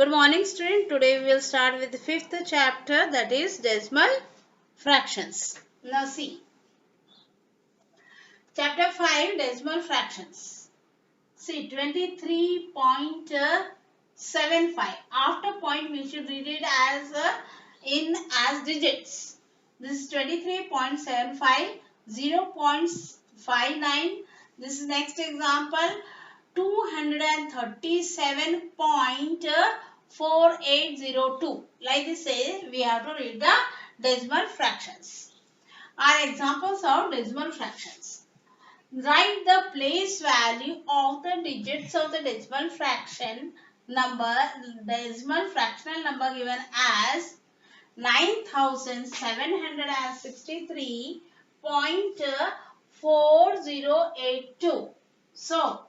Good morning, student. Today we will start with the fifth chapter, that is decimal fractions. Now see, chapter 5, decimal fractions. See, 23.75. After point we should read it as as digits. This is 23.75, 0.59. This is next example, 237.4802. Like this say, we have to read the decimal fractions. Are examples of decimal fractions. Write the place value of the digits of the decimal fraction number, decimal fractional number given as 9763.4082. So,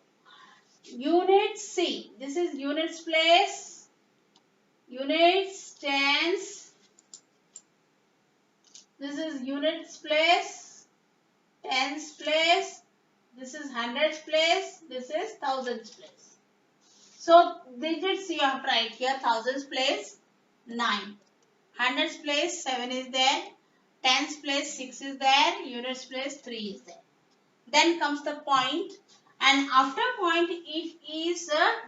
units C. This is units place, units tens. This is units place, tens place. This is hundreds place. This is thousands place. So digits you have to write here. Thousands place 9. Hundreds place 7 is there. Tens place 6 is there. Units place 3 is there. Then comes the point. And after point it is a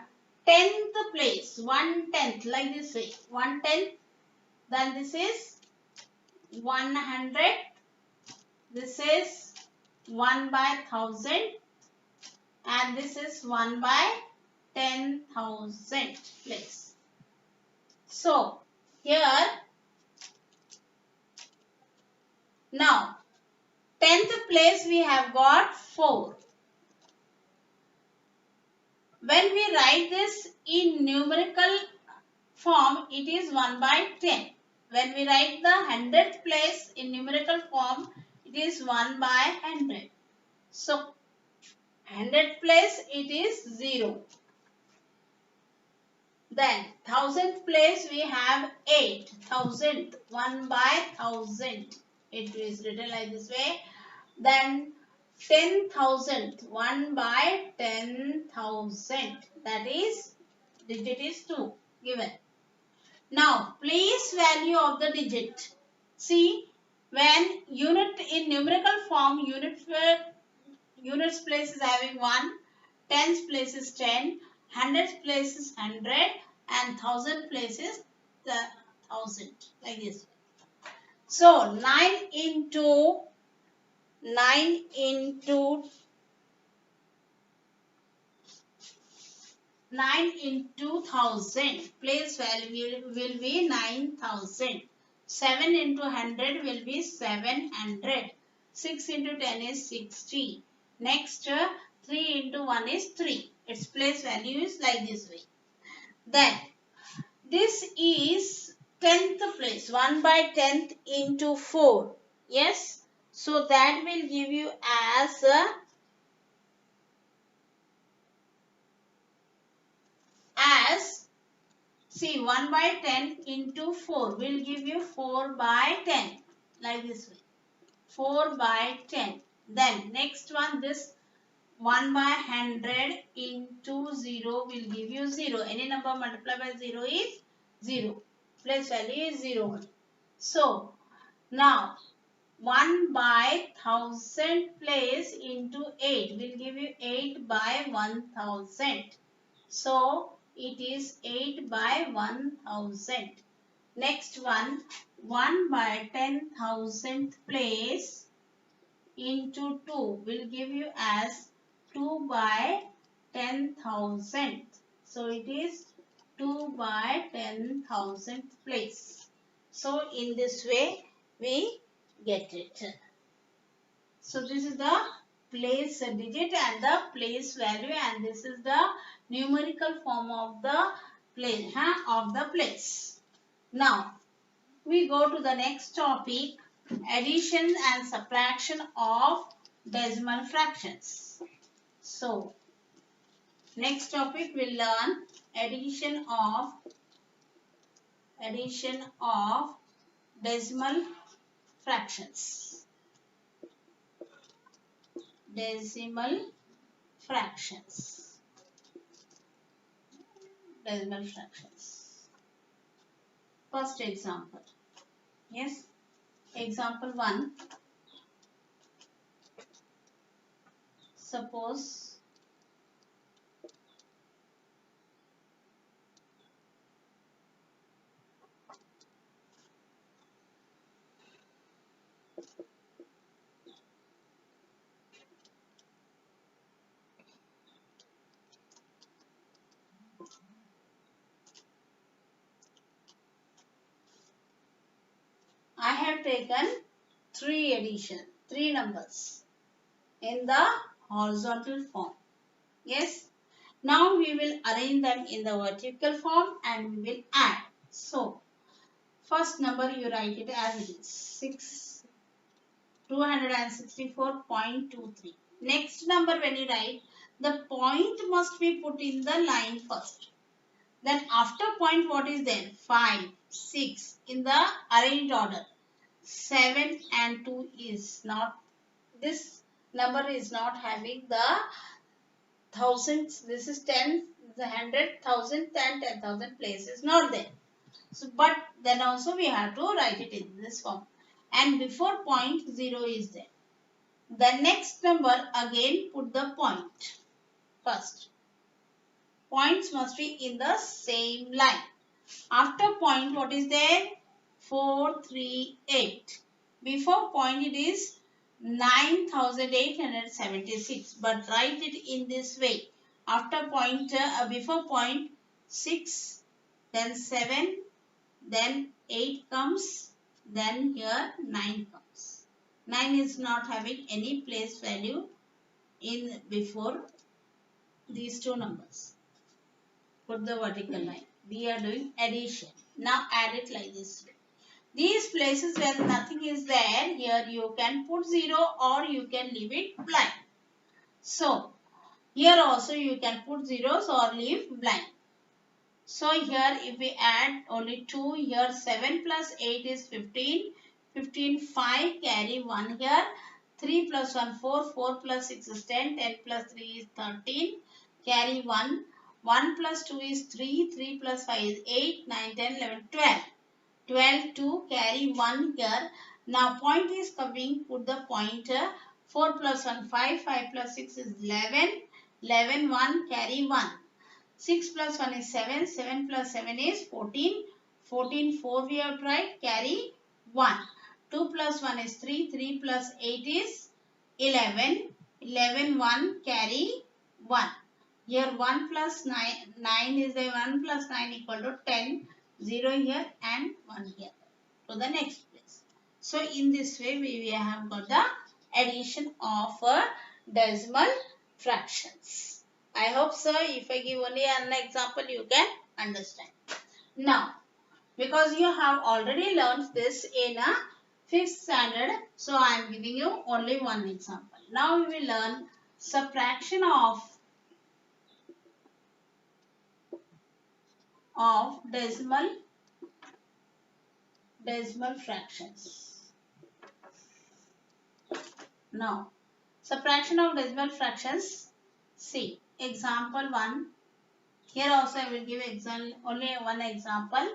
tenth place, 1/10, like this way, 1/10. Then this is 100. This is 1/1000, and this is 1/10,000 place. So here now 10th place we have got 4. When we write this in numerical form, it is 1/10. When we write the 100th place in numerical form, it is 1/100. So, 100th place, it is 0. Then, 1000th place, we have 8. 1000th, 1/1000. It is written like this way. Then, 10,000, 1/10,000. That is, digit is 2 given. Now, place value of the digit. See, when unit in numerical form, units place is having 1, tens place is 10, hundreds place is 100, and thousand place is the 1000, like this. So, 9 into 1000, place value will be 9000. 7 into 100 will be 700. 6 into 10 is 60. Next, 3 into 1 is 3. Its place value is like this way. Then, this is 10th place. 1/10 into 4. Yes. So, that will give you as see, 1/10 into 4 will give you 4/10, like this way, 4/10. Then next one, this 1/100 into 0 will give you 0. Any number multiplied by 0 is 0. Place value is 0. So now 1/1000 place into 8 will give you 8/1000. So it is 8/1000. Next one, 1/10,000th place into 2 will give you as 2/10,000. So it is 2/10,000th place. So in this way we get it. So this is the place digit and the place value, and this is the numerical form of the place. Now we go to the next topic, addition and subtraction of decimal fractions. So next topic we'll learn addition of decimal fractions. Decimal fractions. First example. Yes. Example 1. Suppose I have taken three numbers in the horizontal form. Yes. Now we will arrange them in the vertical form and we will add. So, first number you write it as it is 264.23. Next number when you write, the point must be put in the line first. Then after point what is there? 5, 6 in the arranged order. 7 and 2 is not, this number is not having the thousands. This is 10, the 100,000 and 10,000 place is not there. So, but then also we have to write it in this form. And before point 0 is there. The next number again put the point first. Points must be in the same line. After point what is there? 4, 3, 8. Before point it is 9,876. But write it in this way. After point, before point 6, then 7, then 8 comes, then here 9 comes. 9 is not having any place value in before these two numbers. Put the vertical line. We are doing addition. Now add it like this way. These places where nothing is there, here you can put 0 or you can leave it blank. So, here also you can put zeros or leave blank. So, here if we add only 2, here 7 plus 8 is 15. 15, 5, carry 1 here. 3 plus 1, 4. 4 plus 6 is 10. 10 plus 3 is 13. Carry 1. 1 plus 2 is 3. 3 plus 5 is 8. 9, 10, 11, 12. 12, 2, carry 1 here. Now point is coming, put the pointer. 4 plus 1, 5. 5 plus 6 is 11. 11, 1, carry 1. 6 plus 1 is 7. 7 plus 7 is 14. 14, 4 we have tried, carry 1. 2 plus 1 is 3. 3 plus 8 is 11. 11, 1, carry 1. Here 1 plus 9 is a 1 plus 9 equal to 10. 0 here and 1 here. To the next place. So in this way we have got the addition of decimal fractions. I hope so. If I give only an example you can understand. Now because you have already learned this in a 5th standard, so I am giving you only one example. Now we will learn subtraction of decimal fractions. Now, subtraction of decimal fractions. See, example 1. Here also I will give only one example.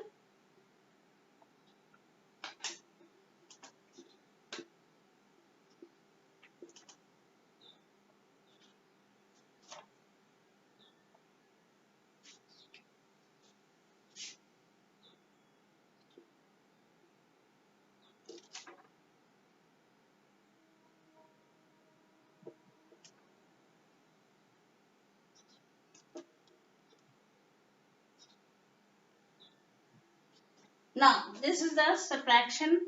Now, this is the subtraction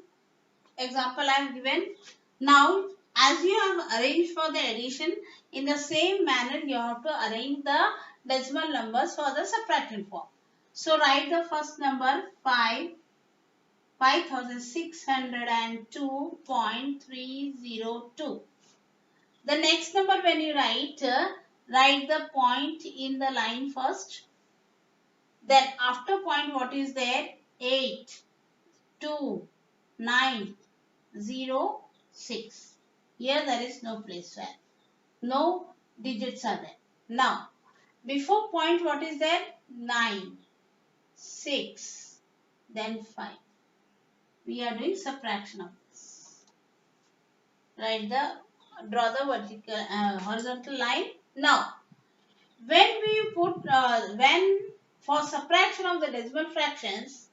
example I have given. Now, as you have arranged for the addition, in the same manner you have to arrange the decimal numbers for the subtraction form. So, write the first number 5602.302. The next number when you write the point in the line first. Then after point what is there? 8, 2, 9, 0, 6. Here there is no place where. No digits are there. Now, before point what is there? 9, 6, then 5. We are doing subtraction of this. Draw the vertical horizontal line. Now, when we put for subtraction of the decimal fractions,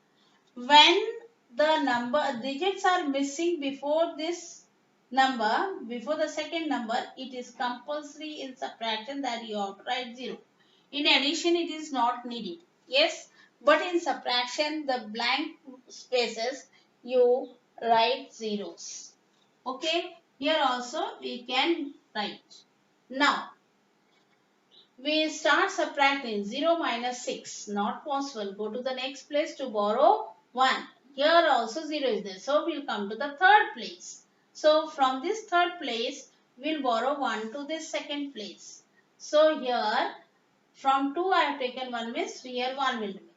when the digits are missing before this number, before the second number, it is compulsory in subtraction that you have to write 0. In addition, it is not needed. Yes, but in subtraction, the blank spaces you write zeros. Okay, here also we can write. Now, we start subtracting 0 minus 6. Not possible. Go to the next place to borrow 1. Here also 0 is there. So, we'll come to the third place. So, from this third place, we'll borrow 1 to this second place. So, here from 2 I have taken 1 means here 1 will remain.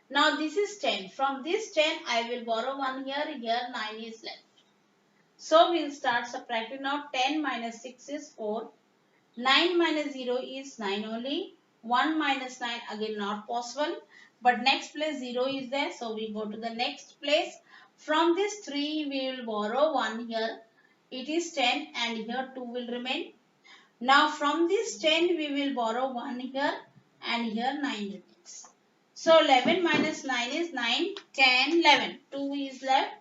Now, this is 10. From this 10, I will borrow 1 here. Here 9 is left. So, we'll start subtracting now. 10 minus 6 is 4. 9 minus 0 is 9 only. 1 minus 9 again not possible. But next place 0 is there. So we go to the next place. From this 3 we will borrow 1 here. It is 10 and here 2 will remain. Now from this 10 we will borrow 1 here and here 9 remains. So 11 minus 9 is 9, 10, 11. 2 is left.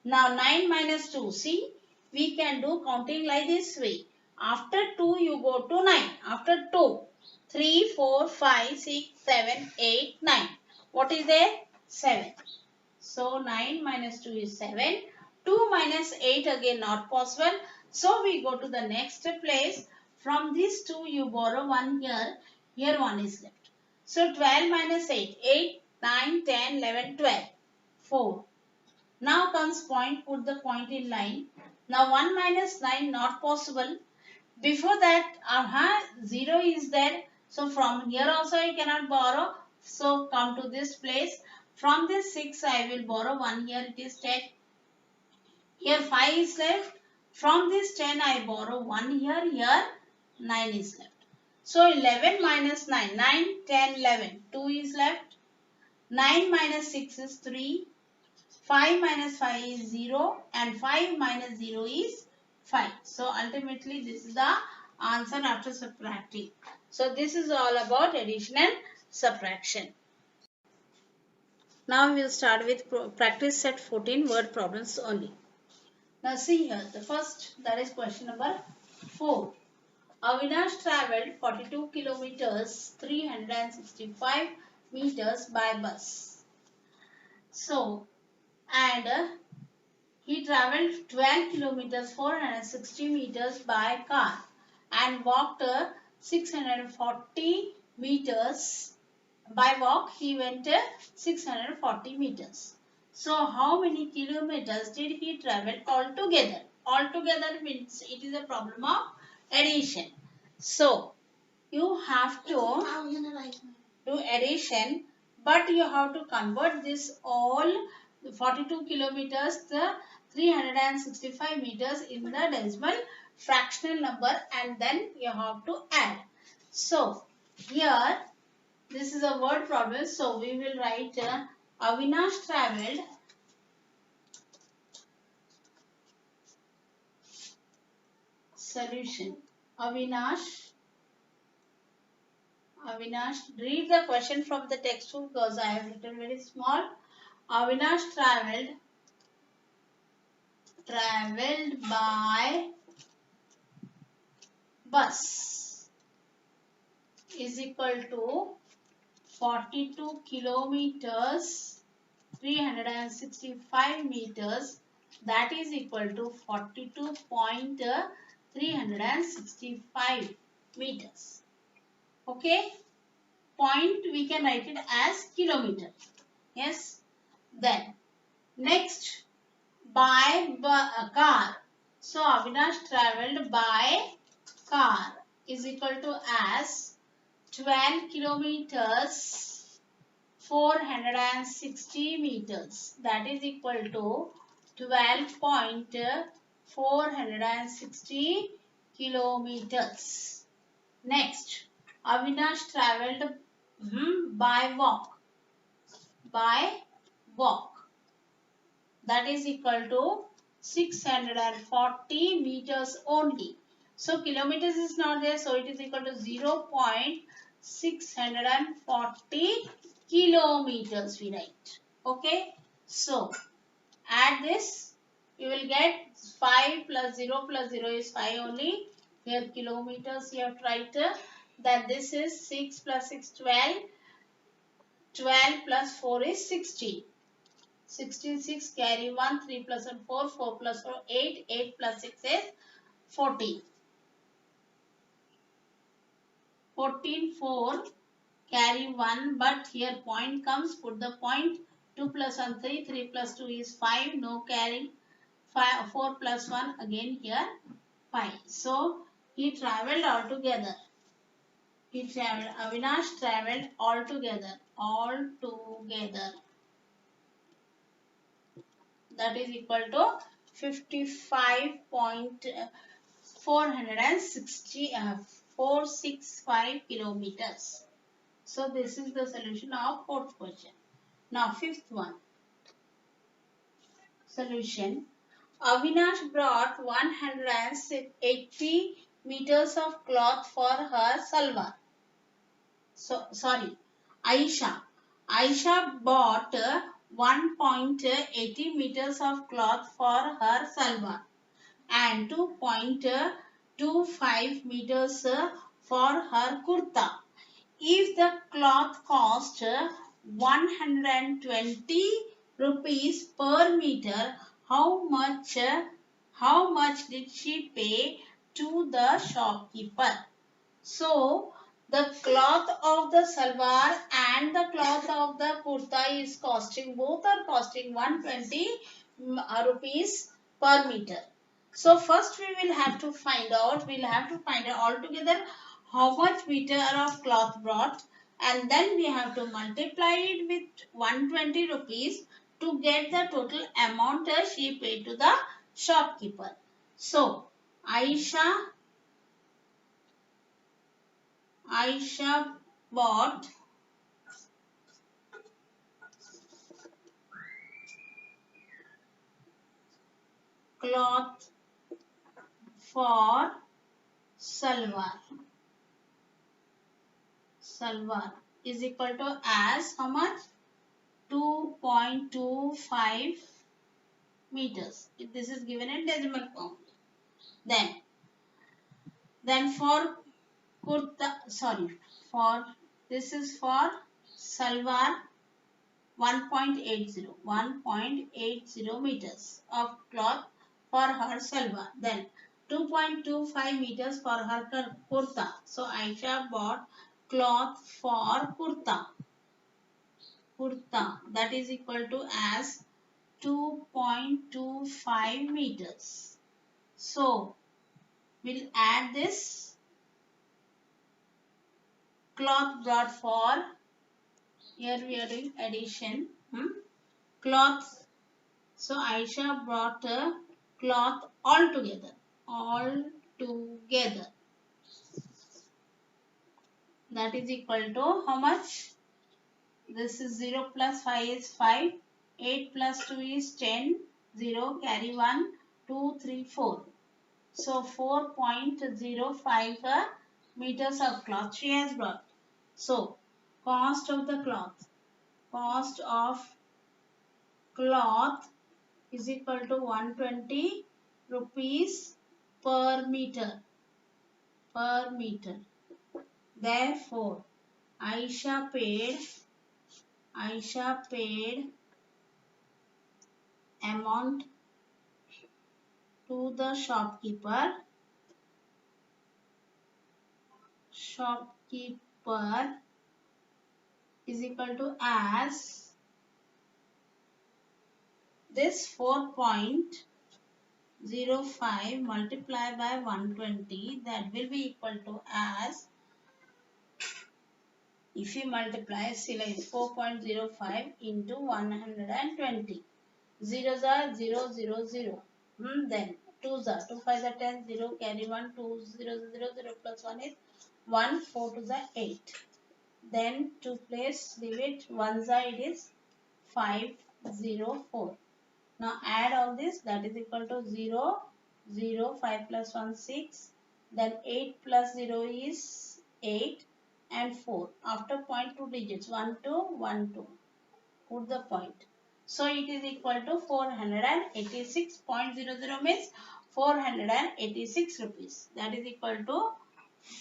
Now 9 minus 2. See, we can do counting like this way. After 2, you go to 9. After 2, 3, 4, 5, 6, 7, 8, 9. What is there? 7. So, 9 minus 2 is 7. 2 minus 8 again not possible. So, we go to the next place. From these 2, you borrow 1 here. Here 1 is left. So, 12 minus 8. 8, 9, 10, 11, 12. 4. Now comes point. Put the point in line. Now, 1 minus 9 not possible. Before that, 0 is there. So, from here also I cannot borrow. So, come to this place. From this 6, I will borrow 1 here. It is 10. Here 5 is left. From this 10, I borrow 1 here. Here 9 is left. So, 11 minus 9. 9, 10, 11. 2 is left. 9 minus 6 is 3. 5 minus 5 is 0. And 5 minus 0 is 5. So, ultimately, this is the answer after subtracting. So, this is all about addition and subtraction. Now, we will start with practice set 14 word problems only. Now, see here. The first, that is question number 4. Avinash travelled 42 kilometers, 365 meters by bus. So, and he travelled 12 kilometers 460 meters by car and walked 640 meters. By walk he went 640 meters. So how many kilometers did he travel altogether? Altogether means it is a problem of addition. So you have to do addition, but you have to convert this all 42 kilometers, the 365 meters in the decimal fractional number, and then you have to add. So, here, this is a word problem. So, we will write Avinash travelled solution. Avinash, read the question from the textbook because I have written very small. Avinash travelled by bus is equal to 42 kilometers 365 meters, that is equal to 42.365 meters. Okay, point we can write it as kilometer. Yes, then next, by car. So Avinash travelled by car is equal to as 12 kilometers 460 meters, that is equal to 12.460 kilometers. Next, Avinash travelled by walk. By walk. That is equal to 640 meters only. So kilometers is not there, so it is equal to 0.640 kilometers we write. Okay, so add this, you will get 5 plus 0 is 5 only. Here kilometers you have to write that this is 6 plus 6 12, 12 plus 4 is 16. 66 carry 1, 3 plus 1 4, 4 plus 4 8, 8 plus 6 is 14. 14 4 carry 1, but here point comes, put the point. 2 plus 1 3, 3 plus 2 is 5, no carrying. 5, 4 plus 1 again here 5. So he travelled all together. Avinash travelled all together. That is equal to 55.465 kilometers. So this is the solution of fourth question. Now fifth one. Solution. Avinash brought 180 meters of cloth for her salwar. So sorry, Aisha. Aisha bought 1.80 meters of cloth for her salwar and 2.25 meters for her kurta. If the cloth cost 120 rupees per meter, how much did she pay to the shopkeeper? So the cloth of the salwar and the cloth of the kurta is costing, both are costing 120 rupees per meter. So first we will have to find out altogether how much meter of cloth brought, and then we have to multiply it with 120 rupees to get the total amount she paid to the shopkeeper. So Aisha bought cloth for salwar is equal to as how much? 2.25 meters. This is given in decimal form. Then for kurta, this is for salwar 1.80 meters of cloth for her salwar. Then 2.25 meters for her kurta. So Aisha bought cloth for kurta that is equal to as 2.25 meters. So we'll add this cloth brought for, here we are doing addition, cloth. So Aisha brought a cloth all together. That is equal to how much? This is 0 plus 5 is 5. 8 plus 2 is 10. 0 carry 1. 2, 3, 4. So 4.05 meters of cloth she has brought. So cost of cloth is equal to 120 rupees per meter. Therefore Aisha paid amount to the shopkeeper is equal to as this 4.05 multiplied by 120, that will be equal to as, if you multiply, see like 4.05 into 120. Zeros are 0, 0, 0. Then 2s are 2 5s are 10, 0 carry 1, 2 0 0 0 plus 1 is 1, 4 2s are 8. Then 2 place leave it, 1 side is 5 4. Now add all this, that is equal to 0, 0, 5 plus 1, 6. Then 8 plus 0 is 8 and 4. After point 2 digits, 1, 2, 1, 2. Put the point. So it is equal to 486.00 means 486 rupees. That is equal to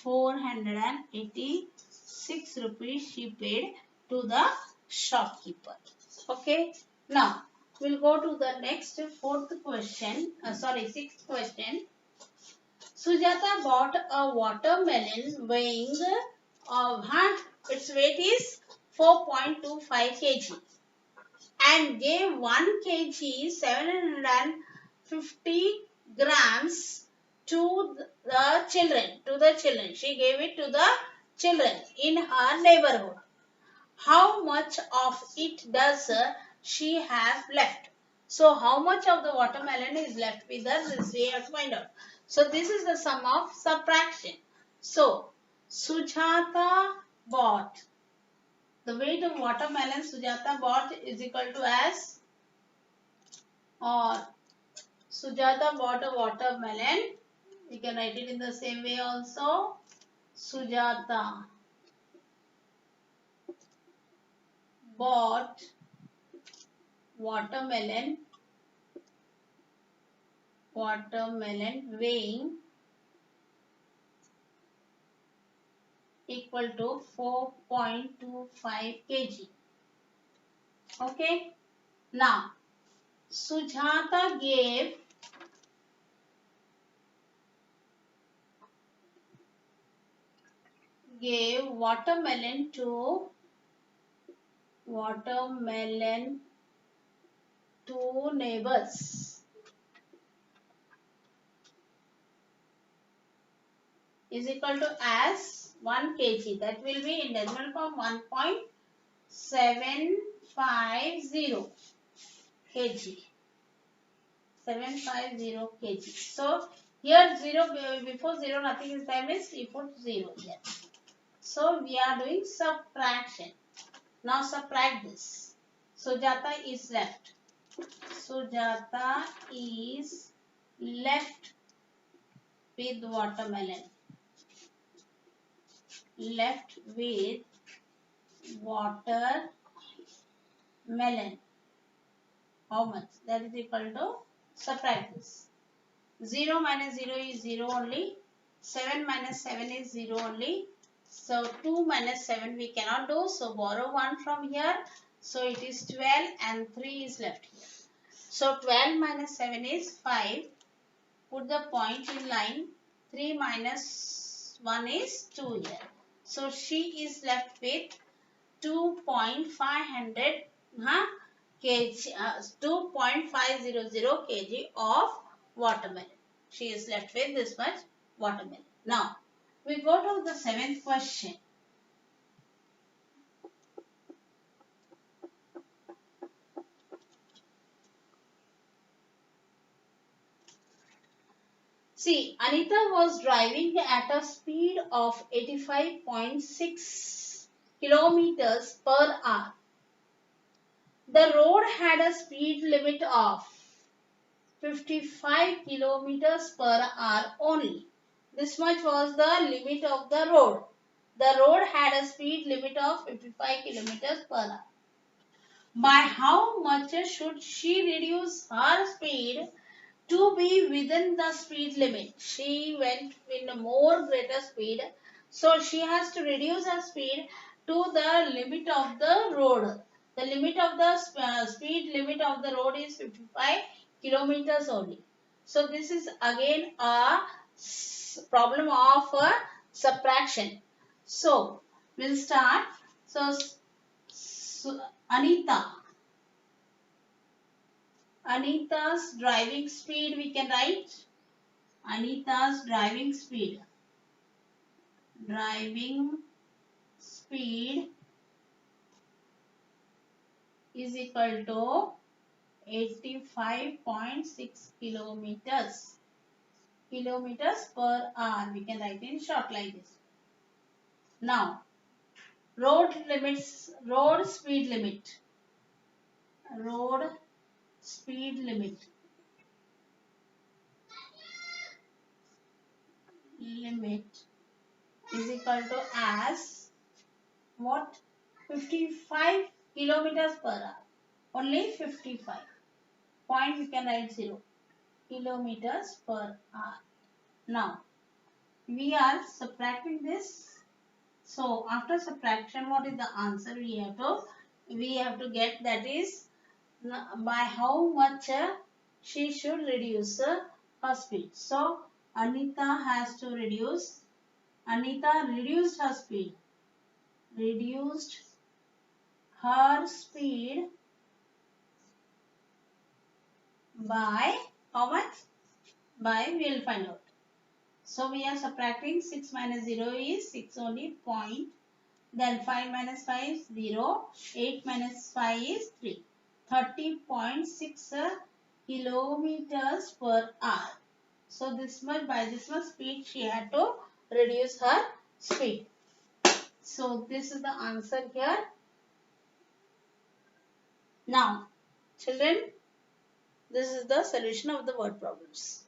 486 rupees she paid to the shopkeeper. Okay. Now we'll go to the next sixth question. Sujata bought a watermelon weighing its weight is 4.25 kg and gave 1 kg 750 grams to the children. She gave it to the children in her neighborhood. How much of it does she have left? So how much of the watermelon is left with her? This we have to find out. So this is the sum of subtraction. So Sujata bought. The weight of watermelon Sujata bought is equal to as, or Sujata bought a watermelon. We can write it in the same way also. Sujata bought watermelon weighing equal to 4.25 kg. Okay. Now Sujata gave watermelon to neighbors is equal to as 1 kg. That will be in decimal form 1.750 kg. 750 kg. So here 0, before 0 nothing is there means we put 0 here. So we are doing subtraction. Now subtract this. Sujata is left. Sujata is left with watermelon. Left with watermelon. How much? That is equal to, subtract this. 0 minus 0 is 0 only. 7 minus 7 is 0 only. So 2 minus 7 we cannot do. So borrow 1 from here. So it is 12 and 3 is left here. So 12 minus 7 is 5. Put the point in line. 3 minus 1 is 2 here. So she is left with 2.500 kg, 2.500 kg of watermelon. She is left with this much watermelon. Now we go to the 7th question. See, Anita was driving at a speed of 85.6 kilometers per hour. The road had a speed limit of 55 kilometers per hour only. This much was the limit of the road. The road had a speed limit of 55 kilometers per hour. By how much should she reduce her speed to be within the speed limit? She went in a more greater speed. So she has to reduce her speed to the limit of the road. The limit of the speed limit of the road is 55 kilometers only. So this is again a problem of subtraction. So we'll start. So Anita's driving speed we can write. Anita's driving speed. Driving speed is equal to 85.6 kilometers. Kilometers per hour. We can write in short like this. Now, road speed limit. road speed limit is equal to as what? 55 kilometers per hour. Only 55. Point we can write 0 kilometers per hour. Now we are subtracting this. So after subtraction, what is the answer we have to get, that is by how much she should reduce her speed. So Anita reduced her speed. Reduced her speed by how much? By, we will find out. So we are subtracting 6 minus 0 is 6 only point. Then 5 minus 5 is 0. 8 minus 5 is 3. 30.6 kilometers per hour. So this much, by this much speed she had to reduce her speed. So this is the answer here. Now children, this is the solution of the word problems.